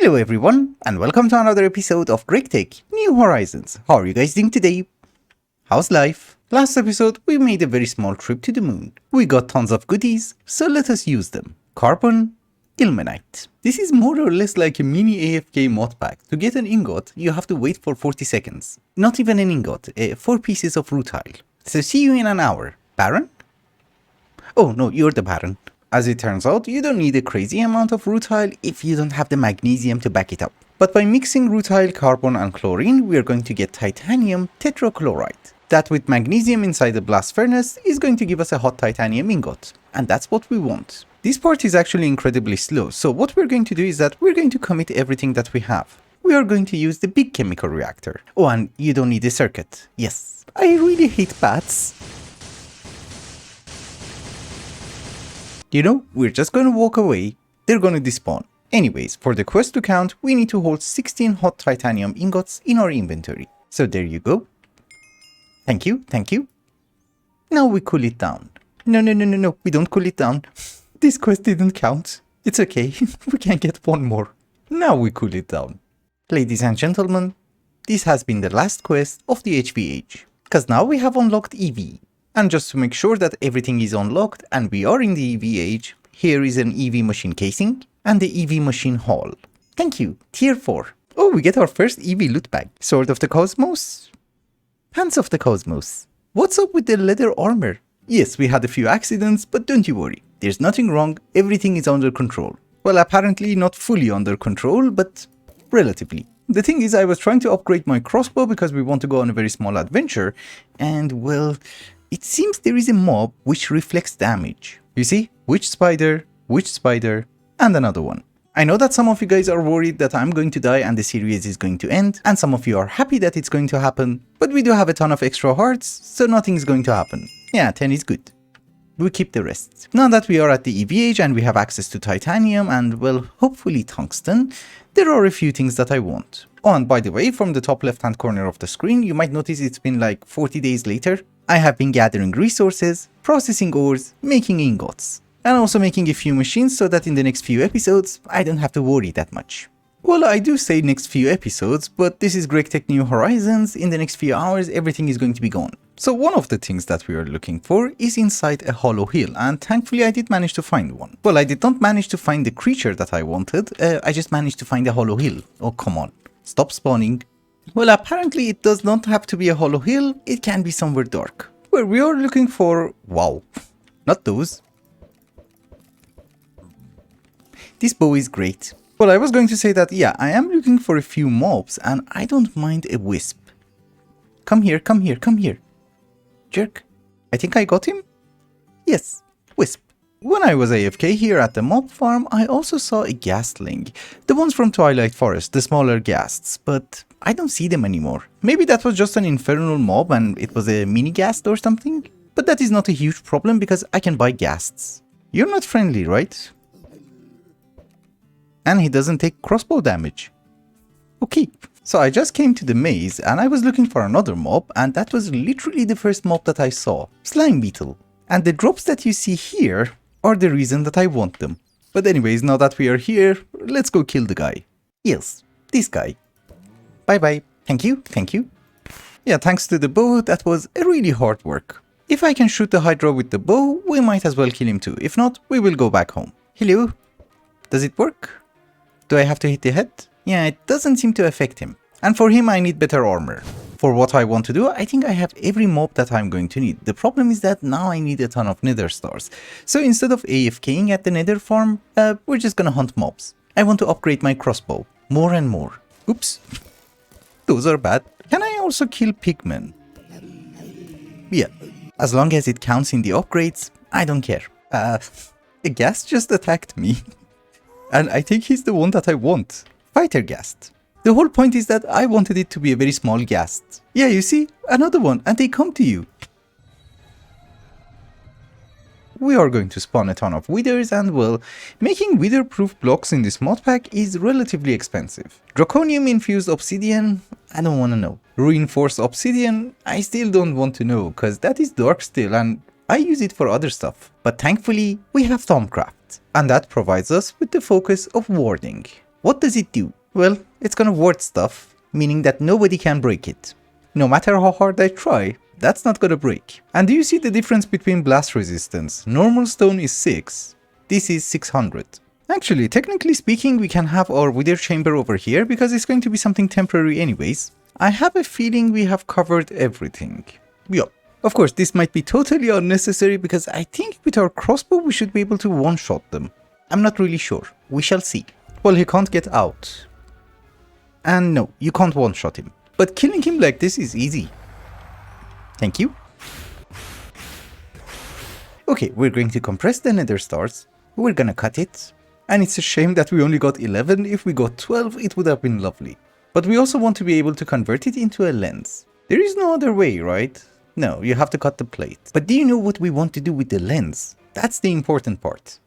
Hello everyone, and welcome to another episode of GregTech New Horizons. How are you guys doing today? How's life? Last episode, we made a very small trip to the moon. We got tons of goodies, so let us use them. Carbon, ilmenite. This is more or less like a mini AFK mod pack. To get an ingot, you have to wait for 40 seconds. Not even an ingot, 4 pieces of rutile. So see you in an hour. Baron? Oh no, you're the Baron. As it turns out, you don't need a crazy amount of rutile if you don't have the magnesium to back it up. But by mixing rutile, carbon and chlorine, we are going to get titanium tetrachloride. That with magnesium inside the blast furnace is going to give us a hot titanium ingot. And that's what we want. This part is actually incredibly slow, so what we're going to do is that we're going to commit everything that we have. We are going to use the big chemical reactor. Oh, and you don't need a circuit. Yes. I really hate bats. You know, we're just gonna walk away, they're gonna despawn. Anyways, for the quest to count, we need to hold 16 hot titanium ingots in our inventory. So there you go. Thank you, thank you. Now we cool it down. No, we don't cool it down. This quest didn't count. It's okay, we can get one more. Now we cool it down. Ladies and gentlemen, this has been the last quest of the HVH. Cause now we have unlocked EV. And just to make sure that everything is unlocked and we are in the EV age, here is an EV machine casing and the EV machine haul. Thank you, tier 4. Oh, we get our first EV loot bag. Sword of the Cosmos? Pants of the Cosmos. What's up with the leather armor? Yes, we had a few accidents, but don't you worry. There's nothing wrong, everything is under control. Well, apparently not fully under control, but relatively. The thing is, I was trying to upgrade my crossbow because we want to go on a very small adventure, and well, it seems there is a mob which reflects damage. You see? Witch spider, and another one. I know that some of you guys are worried that I'm going to die and the series is going to end, and some of you are happy that it's going to happen, but we do have a ton of extra hearts, so nothing's going to happen. Yeah, 10 is good. We keep the rest. Now that we are at the EVH and we have access to titanium and, well, hopefully tungsten, there are a few things that I want. Oh, and by the way, from the top left hand corner of the screen, you might notice it's been like 40 days later. I have been gathering resources, processing ores, making ingots, and also making a few machines so that in the next few episodes, I don't have to worry that much. Well, I do say next few episodes, but this is GregTech New Horizons. In the next few hours, everything is going to be gone. So one of the things that we are looking for is inside a hollow hill, and thankfully I did manage to find one. Well, I did not manage to find the creature that I wanted, I just managed to find a hollow hill. Oh, come on. Stop spawning. Well, apparently it does not have to be a hollow hill, it can be somewhere dark. Where we are looking for... wow. Not those. This bow is great. Well, I was going to say that, yeah, I am looking for a few mobs and I don't mind a wisp. Come here, come here, come here. Jerk. I think I got him? Yes, wisp. When I was AFK here at the mob farm, I also saw a ghastling. The ones from Twilight Forest, the smaller ghasts, but I don't see them anymore. Maybe that was just an infernal mob and it was a mini ghast or something? But that is not a huge problem because I can buy ghasts. You're not friendly, right? And he doesn't take crossbow damage. Okay. So I just came to the maze and I was looking for another mob and that was literally the first mob that I saw. Slime beetle. And the drops that you see here are the reason that I want them. But anyways, now that we are here, let's go kill the guy. Yes, this guy. Bye bye. Thank you, thank you. Yeah, thanks to the bow, that was a really hard work. If I can shoot the Hydra with the bow, we might as well kill him too. If not, we will go back home. Hello? Does it work? Do I have to hit the head? Yeah, it doesn't seem to affect him. And for him, I need better armor. For what I want to do, I think I have every mob that I'm going to need. The problem is that now I need a ton of nether stars. So instead of AFKing at the nether farm, we're just gonna hunt mobs. I want to upgrade my crossbow. More and more. Oops. Those are bad. Can I also kill pigmen? Yeah. As long as it counts in the upgrades, I don't care. A ghast just attacked me. And I think he's the one that I want. Fighter ghast. The whole point is that I wanted it to be a very small ghast. Yeah, you see? Another one, and they come to you. We are going to spawn a ton of withers and, well, making wither-proof blocks in this mod pack is relatively expensive. Draconium-infused obsidian? I don't want to know. Reinforced obsidian? I still don't want to know, cause that is dark still and I use it for other stuff. But thankfully, we have Thaumcraft, and that provides us with the focus of warding. What does it do? Well, it's gonna ward stuff, meaning that nobody can break it. No matter how hard I try, that's not gonna break. And do you see the difference between blast resistance? Normal stone is 6, this is 600. Actually, technically speaking, we can have our wither chamber over here because it's going to be something temporary anyways. I have a feeling we have covered everything. Yup. Of course, this might be totally unnecessary because I think with our crossbow we should be able to one-shot them. I'm not really sure. We shall see. Well, he can't get out. And no, you can't one-shot him. But killing him like this is easy. Thank you. Okay, we're going to compress the nether stars. We're gonna cut it. And it's a shame that we only got 11. If we got 12, it would have been lovely. But we also want to be able to convert it into a lens. There is no other way, right? No, you have to cut the plate. But do you know what we want to do with the lens? That's the important part.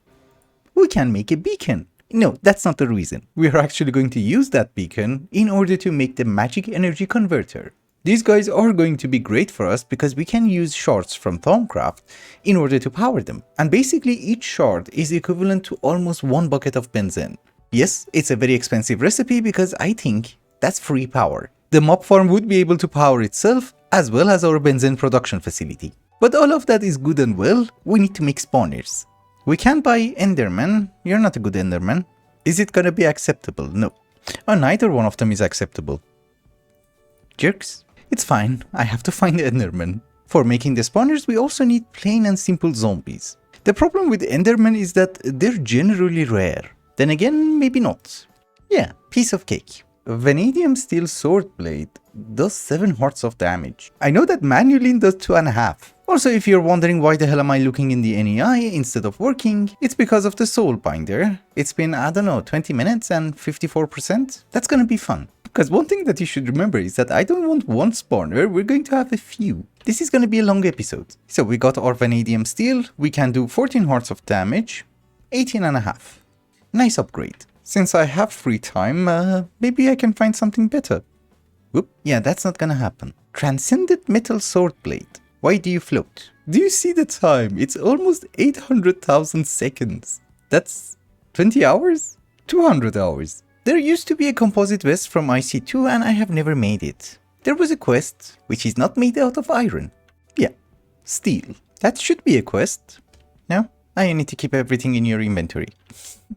We can make a beacon. No, that's not the reason. We are actually going to use that beacon in order to make the magic energy converter. These guys are going to be great for us because we can use shards from Thaumcraft in order to power them. And basically each shard is equivalent to almost 1 bucket of benzene. Yes, it's a very expensive recipe because I think that's free power. The mob farm would be able to power itself as well as our benzene production facility. But all of that is good and well, we need to make spawners. We can buy Enderman. You're not a good Enderman. Is it gonna be acceptable? No. Oh, neither one of them is acceptable. Jerks. It's fine, I have to find Enderman. For making the spawners, we also need plain and simple zombies. The problem with Enderman is that they're generally rare. Then again, maybe not. Yeah, piece of cake. Vanadium steel sword blade does 7 hearts of damage. I know that manually does 2.5. Also, if you're wondering why the hell am I looking in the NEI instead of working, it's because of the soul binder. It's been, I don't know, 20 minutes and 54%. That's gonna be fun. Because one thing that you should remember is that I don't want one spawner, we're going to have a few. This is gonna be a long episode. So we got our vanadium steel, we can do 14 hearts of damage, 18.5. Nice upgrade. Since I have free time, maybe I can find something better. Whoop, yeah, that's not gonna happen. Transcendent metal sword blade. Why do you float? Do you see the time? It's almost 800,000 seconds. That's 20 hours? 200 hours. There used to be a composite vest from IC2 and I have never made it. There was a quest, which is not made out of iron. Yeah, steel. That should be a quest. No? I need to keep everything in your inventory.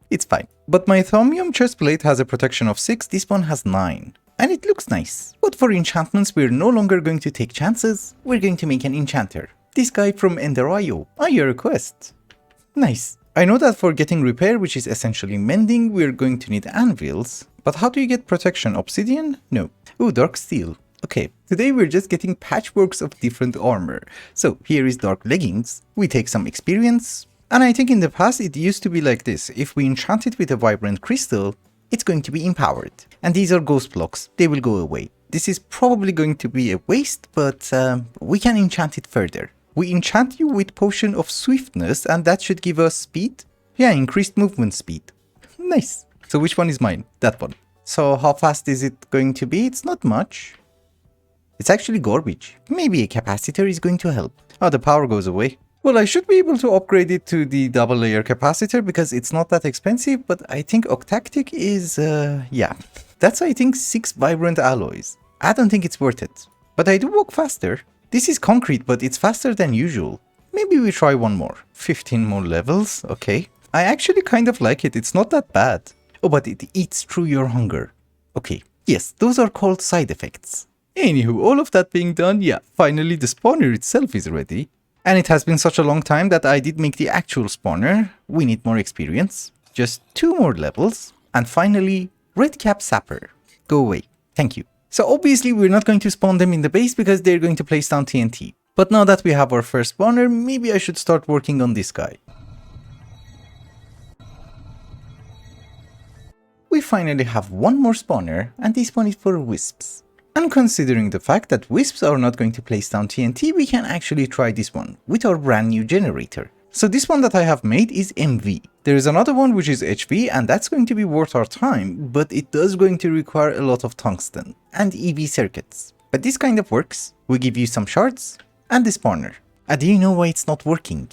It's fine. But my Thaumium chestplate has a protection of 6, this one has 9. And it looks nice. But for enchantments, we're no longer going to take chances. We're going to make an enchanter. This guy from Ender.io. Your request. Nice. I know that for getting repair, which is essentially mending, we're going to need anvils. But how do you get protection? Obsidian? No. Ooh, dark steel. Okay, today we're just getting patchworks of different armor. So here is dark leggings. We take some experience. And I think in the past it used to be like this. If we enchant it with a vibrant crystal, it's going to be empowered. And these are ghost blocks. They will go away. This is probably going to be a waste, but we can enchant it further. We enchant you with potion of swiftness and that should give us speed. Yeah, increased movement speed. Nice. So which one is mine? That one. So how fast is it going to be? It's not much. It's actually garbage. Maybe a capacitor is going to help. Oh, the power goes away. Well, I should be able to upgrade it to the double layer capacitor because it's not that expensive, but I think Octactic is, yeah. That's, I think, 6 vibrant alloys. I don't think it's worth it. But I do walk faster. This is concrete, but it's faster than usual. Maybe we try one more. 15 more levels, okay. I actually kind of like it, it's not that bad. Oh, but it eats through your hunger. Okay, yes, those are called side effects. Anywho, all of that being done, yeah, finally the spawner itself is ready. And it has been such a long time that I did make the actual spawner. We need more experience. Just 2 more levels. And finally, Redcap Sapper. Go away. Thank you. So obviously we're not going to spawn them in the base because they're going to place down TNT. But now that we have our first spawner, maybe I should start working on this guy. We finally have one more spawner, and this one is for wisps. And considering the fact that wisps are not going to place down TNT, we can actually try this one with our brand new generator. So this one that I have made is MV. There is another one which is HV and that's going to be worth our time, but it does going to require a lot of tungsten and EV circuits. But this kind of works. We give you some shards and the spawner. And do you know why it's not working?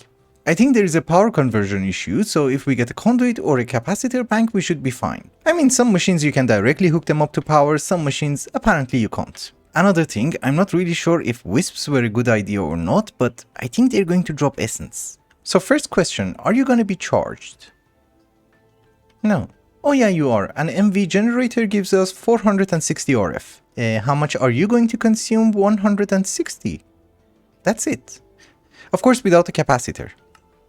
I think there is a power conversion issue, so if we get a conduit or a capacitor bank, we should be fine. I mean, some machines you can directly hook them up to power, some machines apparently you can't. Another thing, I'm not really sure if wisps were a good idea or not, but I think they're going to drop essence. So first question, are you going to be charged? No. Oh yeah, you are. An MV generator gives us 460 RF. How much are you going to consume? 160. That's it. Of course, without a capacitor.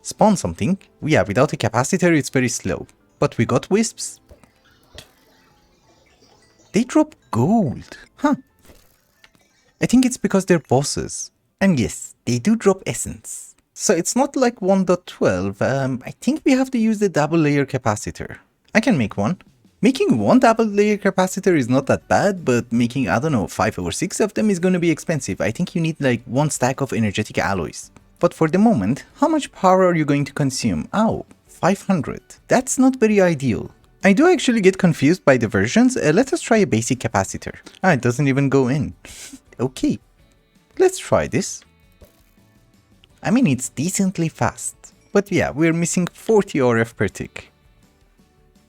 Spawn something. Yeah, without a capacitor, it's very slow. But we got wisps. They drop gold. Huh. I think it's because they're bosses. And yes, they do drop essence. So it's not like 1.12. I think we have to use the double layer capacitor. I can make one. Making one double layer capacitor is not that bad, but making, I don't know, 5 or 6 of them is going to be expensive. I think you need like one stack of energetic alloys. But for the moment, how much power are you going to consume? Oh, 500. That's not very ideal. I do actually get confused by the versions. Let us try a basic capacitor. Ah, it doesn't even go in. Okay, let's try this. I mean, it's decently fast. But yeah, we're missing 40 RF per tick.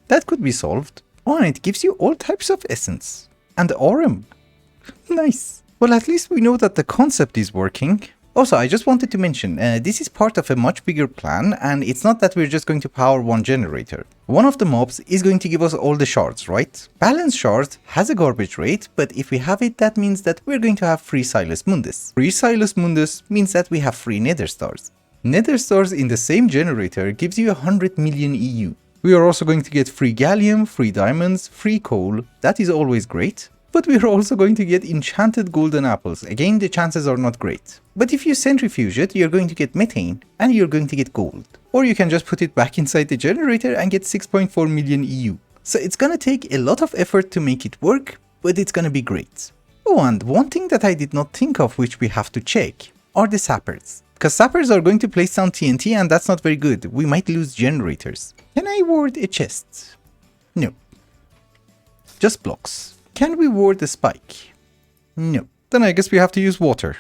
That could be solved. Oh, and it gives you all types of essence. And Aurum. Nice. Well, at least we know that the concept is working. Also, I just wanted to mention, this is part of a much bigger plan, and it's not that we're just going to power one generator. One of the mobs is going to give us all the shards, right? Balance shards has a garbage rate, but if we have it, that means that we're going to have free Silas Mundus. Free Silas Mundus means that we have free Nether stars. Nether stars in the same generator gives you 100 million EU. We are also going to get free gallium, free diamonds, free coal. That is always great. But we are also going to get enchanted golden apples. Again, the chances are not great. But if you centrifuge it, you're going to get methane and you're going to get gold. Or you can just put it back inside the generator and get 6.4 million EU. So it's gonna take a lot of effort to make it work, but it's gonna be great. Oh, and one thing that I did not think of which we have to check are the sappers. Because sappers are going to place down TNT and that's not very good. We might lose generators. Can I ward a chest? No. Just blocks. Can we ward a spike? No. Then I guess we have to use water.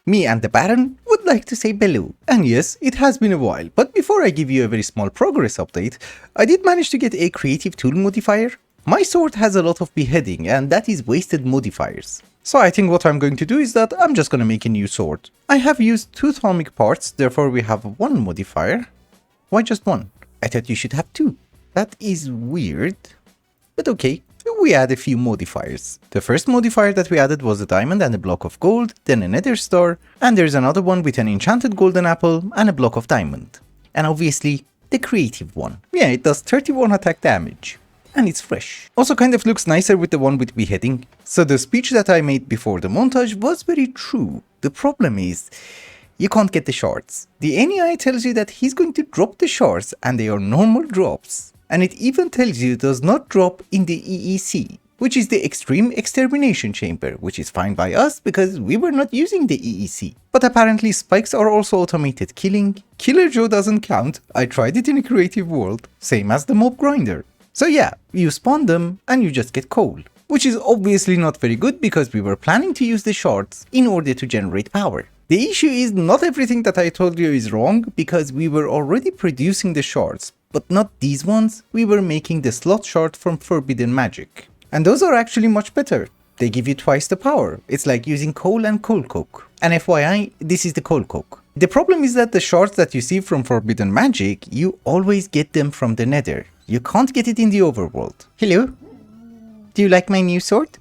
Me and the Baron would like to say below. And yes, it has been a while, but before I give you a very small progress update, I did manage to get a creative tool modifier. My sword has a lot of beheading and that is wasted modifiers. So I think what I'm going to do is that I'm just gonna make a new sword. I have used 2 atomic parts, therefore we have 1 modifier. Why just 1? I thought you should have 2. That is weird, but okay. We add a few modifiers. The first modifier that we added was a diamond and a block of gold, then a nether star, and there's another one with an enchanted golden apple and a block of diamond. And obviously, the creative one. Yeah, it does 31 attack damage. And it's fresh. Also kind of looks nicer with the one with beheading. So the speech that I made before the montage was very true. The problem is, you can't get the shards. The NEI tells you that he's going to drop the shards and they are normal drops. And it even tells you it does not drop in the EEC, which is the Extreme Extermination Chamber, which is fine by us because we were not using the EEC. But apparently spikes are also automated killing. Killer Joe doesn't count, I tried it in a creative world, same as the mob grinder. So yeah, you spawn them and you just get coal, which is obviously not very good because we were planning to use the shards in order to generate power. The issue is not everything that I told you is wrong because we were already producing the shards. But not these ones, we were making the slot shard from forbidden magic. And those are actually much better. They give you twice the power. It's like using coal and coal coke. And FYI, this is the coal coke. The problem is that the shards that you see from forbidden magic, you always get them from the nether. You can't get it in the overworld. Hello? Do you like my new sword?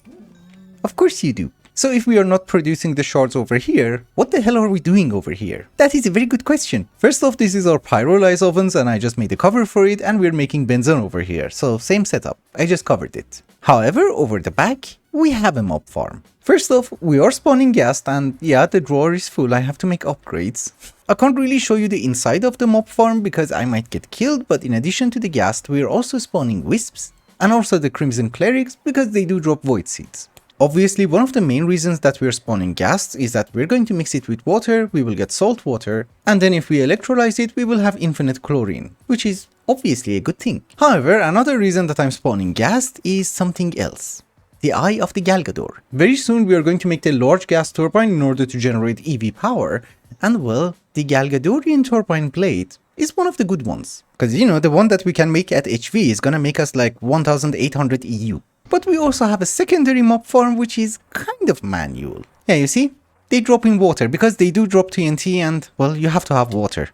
Of course you do. So if we are not producing the shards over here, what the hell are we doing over here? That is a very good question. First off, this is our pyrolyze ovens and I just made a cover for it and we're making benzene over here. So same setup, I just covered it. However, over the back, we have a mob farm. First off, we are spawning ghast and yeah, the drawer is full, I have to make upgrades. I can't really show you the inside of the mob farm because I might get killed, but in addition to the ghast, we are also spawning wisps and also the crimson clerics because they do drop void seeds. Obviously, one of the main reasons that we're spawning ghast is that we're going to mix it with water, we will get salt water, and then if we electrolyze it, we will have infinite chlorine, which is Obviously a good thing. However, another reason that I'm spawning ghast is something else. The Eye of the Galgador. Very soon we are going to make the large gas turbine in order to generate EV power, and well, the Galgadorian turbine blade is one of the good ones. Because you know, the one that we can make at HV is gonna make us like 1800 EU. But we also have a secondary mob farm which is kind of manual. Yeah, you see? They drop in water because they do drop TNT and, well, you have to have water.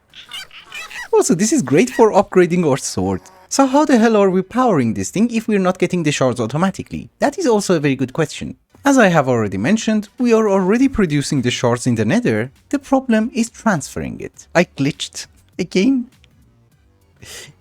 Also, this is great for upgrading our sword. So how the hell are we powering this thing if we're not getting the shards automatically? That is also a very good question. As I have already mentioned, we are already producing the shards in the Nether. The problem is transferring it. I glitched. Again?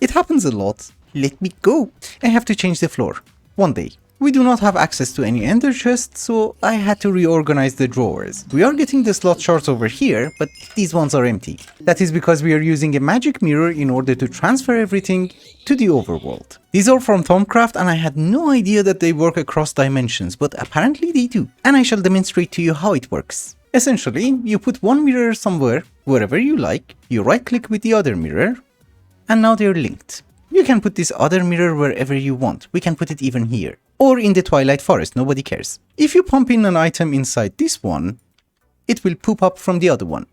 It happens a lot. Let me go. I have to change the floor. One day. We do not have access to any ender chests, so I had to reorganize the drawers. We are getting the slot shards over here, but these ones are empty. That is because we are using a magic mirror in order to transfer everything to the overworld. These are from Thaumcraft and I had no idea that they work across dimensions, but apparently they do. And I shall demonstrate to you how it works. Essentially, you put one mirror somewhere, wherever you like, you right click with the other mirror, and now they're linked. You can put this other mirror wherever you want. We can put it even here. Or in the Twilight Forest, nobody cares. If you pump in an item inside this one, it will poop up from the other one.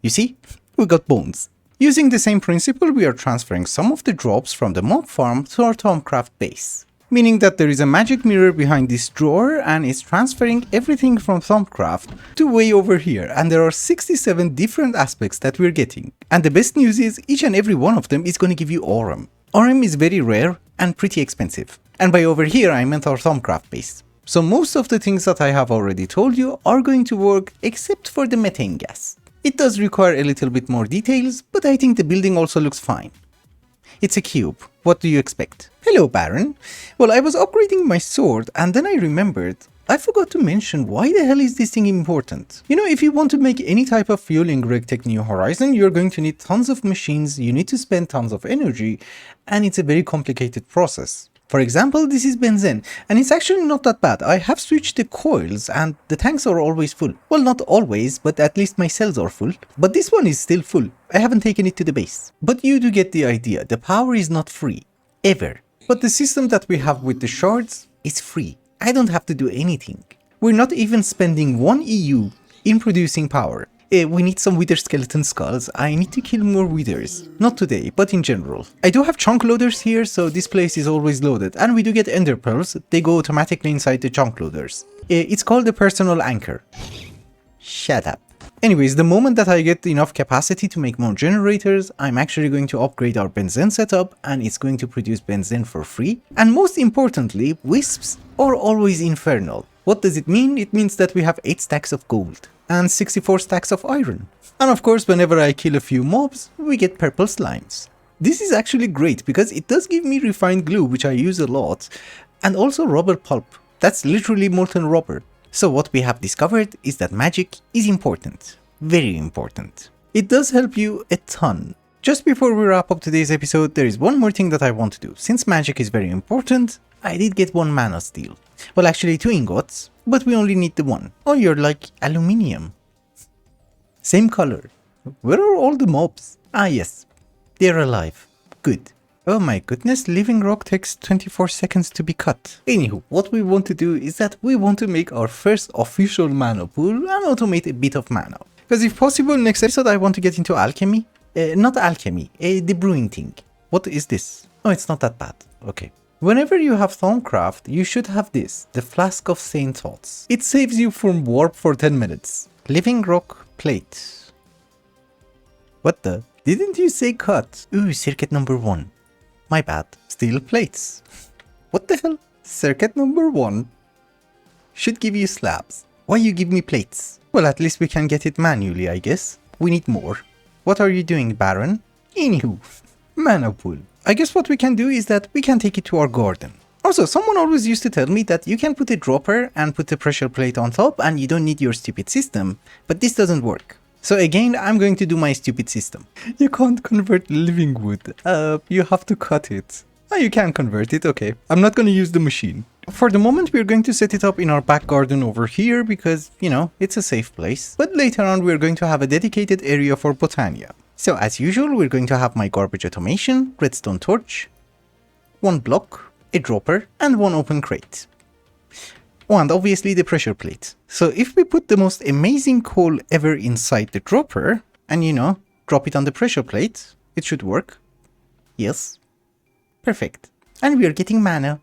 You see? We got bones. Using the same principle, we are transferring some of the drops from the mob farm to our Thaumcraft base. Meaning that there is a magic mirror behind this drawer and it's transferring everything from Thaumcraft to way over here, and there are 67 different aspects that we're getting. And the best news is each and every one of them is going to give you Aurum. Aurum is very rare and pretty expensive. And by over here I meant our Thaumcraft base. So most of the things that I have already told you are going to work except for the methane gas. It does require a little bit more details, but I think the building also looks fine. It's a cube. What do you expect? Hello, Baron. Well, I was upgrading my sword and then I remembered I forgot to mention why the hell is this thing important. You know, if you want to make any type of fuel in GregTech New Horizon, you're going to need tons of machines, you need to spend tons of energy, and it's a very complicated process. For example, this is benzene, and it's actually not that bad. I have switched the coils and the tanks are always full. Well, not always, but at least my cells are full. But this one is still full. I haven't taken it to the base. But you do get the idea. The power is not free. Ever. But the system that we have with the shards is free. I don't have to do anything. We're not even spending 1 EU in producing power. We need some wither skeleton skulls. I need to kill more withers. Not today, but in general. I do have chunk loaders here, so this place is always loaded. And we do get ender pearls. They go automatically inside the chunk loaders. It's called the personal anchor. Shut up. Anyways, the moment that I get enough capacity to make more generators, I'm actually going to upgrade our benzene setup and it's going to produce benzene for free. And most importantly, wisps are always infernal. What does it mean? It means that we have 8 stacks of gold and 64 stacks of iron. And of course, whenever I kill a few mobs, we get purple slimes. This is actually great because it does give me refined glue, which I use a lot, and also rubber pulp. That's literally molten rubber. So what we have discovered is that magic is important. Very important. It does help you a ton. Just before we wrap up today's episode, there is one more thing that I want to do. Since magic is very important, I did get 1 mana steel. Well, actually 2 ingots, but we only need the 1. Oh, you're like aluminium. Same color. Where are all the mobs? Ah, yes. They're alive. Good. Oh my goodness, living rock takes 24 seconds to be cut. Anywho, what we want to do is that we want to make our first official mana pool and automate a bit of mana. Because if possible, next episode I want to get into alchemy. Not alchemy, the brewing thing. What is this? Oh, it's not that bad. Okay. Whenever you have Thaumcraft, you should have this, the Flask of Sane Thoughts. It saves you from warp for 10 minutes. Living rock plate. What the? Didn't you say cut? Ooh, circuit number 1. My bad. Steel plates. What the hell? Circuit number 1 should give you slabs. Why you give me plates? Well, at least we can get it manually, I guess. We need more. What are you doing, Baron? Anywho, mana pool. I guess what we can do is that we can take it to our garden. Also, someone always used to tell me that you can put a dropper and put a pressure plate on top and you don't need your stupid system, but this doesn't work. So again, I'm going to do my stupid system. You can't convert living wood. You have to cut it. Oh, you can convert it, okay. I'm not going to use the machine. For the moment, we're going to set it up in our back garden over here because, you know, it's a safe place. But later on, we're going to have a dedicated area for Botania. So as usual, we're going to have my garbage automation, redstone torch, one block, a dropper, and one open crate. Oh, and obviously the pressure plate. So if we put the most amazing coal ever inside the dropper, and you know, drop it on the pressure plate, it should work. Yes. Perfect. And we are getting mana.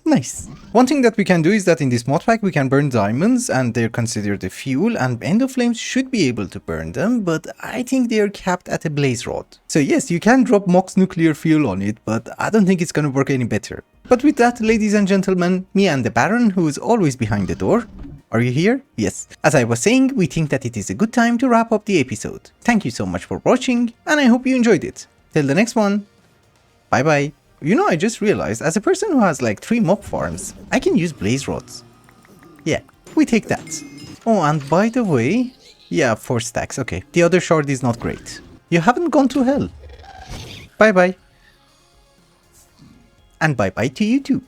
Nice. One thing that we can do is that in this mod pack we can burn diamonds and they're considered a fuel, and ender flames should be able to burn them, but I think they are capped at a blaze rod. So yes, you can drop Mox nuclear fuel on it, but I don't think it's gonna work any better. But with that, ladies and gentlemen, me and the Baron, who is always behind the door. Are you here? Yes. As I was saying, we think that it is a good time to wrap up the episode. Thank you so much for watching, and I hope you enjoyed it. Till the next one. Bye bye. You know, I just realized, as a person who has like 3 mob farms, I can use blaze rods. Yeah, we take that. Oh, and by the way, yeah, 4 stacks, okay. The other shard is not great. You haven't gone to hell. Bye bye. And bye bye to you too.